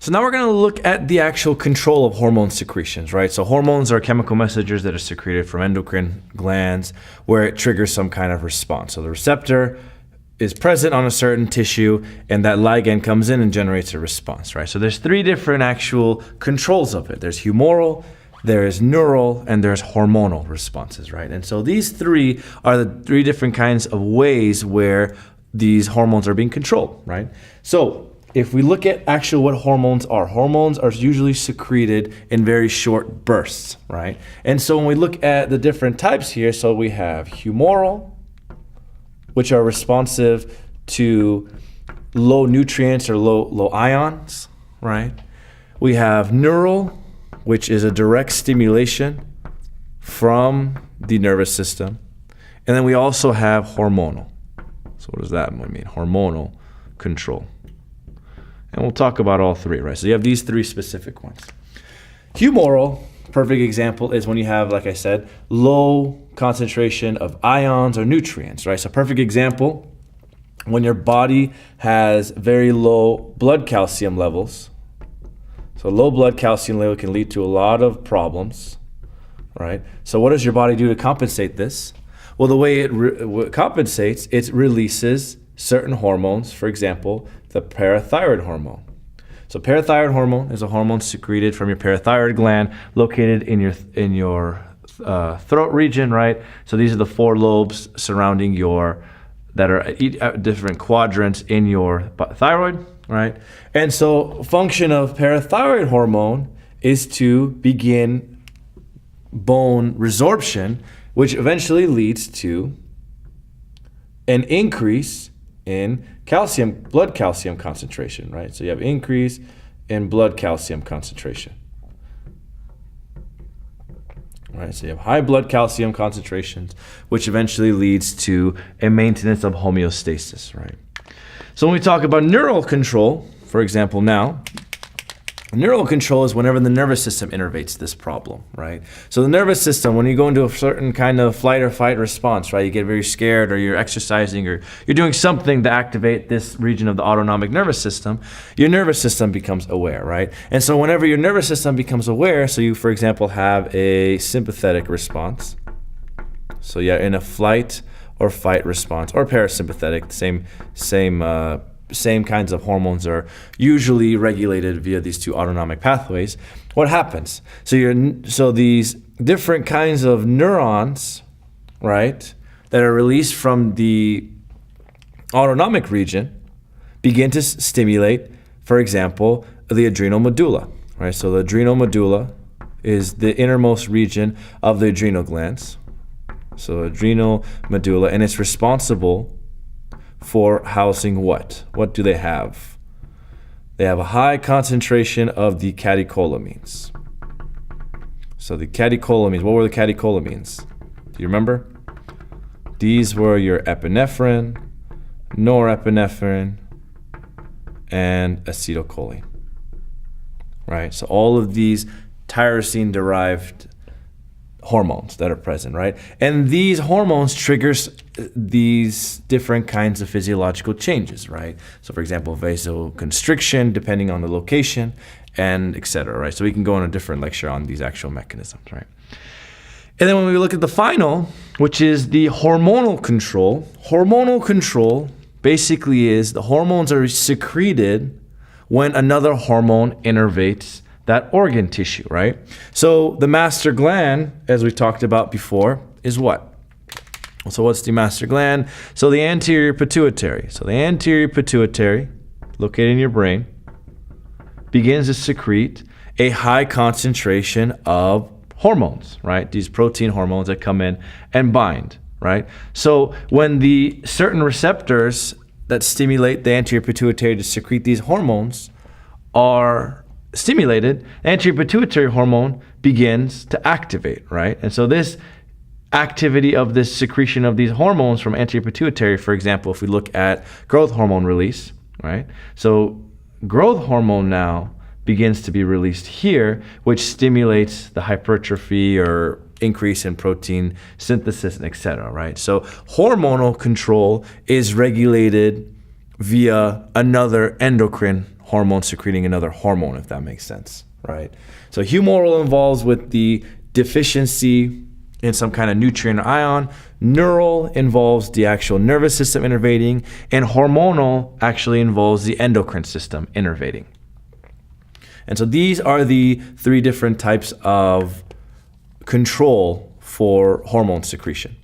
So now we're going to look at the actual control of hormone secretions, right? So hormones are chemical messengers that are secreted from endocrine glands where it triggers some kind of response. So the receptor is present on a certain tissue and that ligand comes in and generates a response, right? So there's three different actual controls of it. There's humoral, there's neural, and there's hormonal responses, right? And so these three are the three different kinds of ways where these hormones are being controlled, right? So if we look at actually what hormones are usually secreted in very short bursts, right? And so when we look at the different types here, so we have humoral, which are responsive to low nutrients or low ions, right? We have neural, which is a direct stimulation from the nervous system. And then we also have hormonal. So what does that mean? Hormonal control. And we'll talk about all three, right? So you have these three specific ones. Humoral, perfect example, is when you have, like I said, low concentration of ions or nutrients, right? So perfect example, when your body has very low blood calcium levels. So low blood calcium level can lead to a lot of problems, right? So what does your body do to compensate this? Well, the way it compensates, it releases certain hormones, for example, the parathyroid hormone. So parathyroid hormone is a hormone secreted from your parathyroid gland located in your throat region, right? So these are the four lobes surrounding that are at different quadrants in your thyroid, right? And so function of parathyroid hormone is to begin bone resorption, which eventually leads to an increase in blood calcium concentration, right? So you have increase in blood calcium concentration. Right, so you have high blood calcium concentrations, which eventually leads to a maintenance of homeostasis, right? So when we talk about neural control, for example, now, neural control is whenever the nervous system innervates this problem, right? So the nervous system, when you go into a certain kind of flight or fight response, right, you get very scared or you're exercising or you're doing something to activate this region of the autonomic nervous system, your nervous system becomes aware, right? And so whenever your nervous system becomes aware, so you, for example, have a sympathetic response. So yeah, in a flight or fight response or parasympathetic, same kinds of hormones are usually regulated via these two autonomic pathways. What happens? So these different kinds of neurons, right, that are released from the autonomic region begin to stimulate, for example, the adrenal medulla, right? So the adrenal medulla is the innermost region of the adrenal glands. So adrenal medulla, and it's responsible for housing what? What do they have? They have a high concentration of the catecholamines. So the catecholamines, what were the catecholamines? Do you remember? These were your epinephrine, norepinephrine, and acetylcholine. Right? So all of these tyrosine-derived hormones that are present, right? And these hormones triggers these different kinds of physiological changes, right? So for example, vasoconstriction, depending on the location, and etc., right? So we can go on a different lecture on these actual mechanisms, right? And then when we look at the final, which is the hormonal control basically is the hormones are secreted when another hormone innervates that organ tissue, right? So the master gland, as we talked about before, is what? So what's the master gland? So the anterior pituitary. So the anterior pituitary, located in your brain, begins to secrete a high concentration of hormones, right? These protein hormones that come in and bind, right? So when the certain receptors that stimulate the anterior pituitary to secrete these hormones are stimulated, anterior pituitary hormone begins to activate, right? And so this activity of this secretion of these hormones from anterior pituitary, for example, if we look at growth hormone release, right? So growth hormone now begins to be released here, which stimulates the hypertrophy or increase in protein synthesis, and etc., right? So hormonal control is regulated via another endocrine hormone secreting another hormone, if that makes sense, right? So humoral involves with the deficiency in some kind of nutrient or ion. Neural involves the actual nervous system innervating, and hormonal actually involves the endocrine system innervating. And so these are the three different types of control for hormone secretion.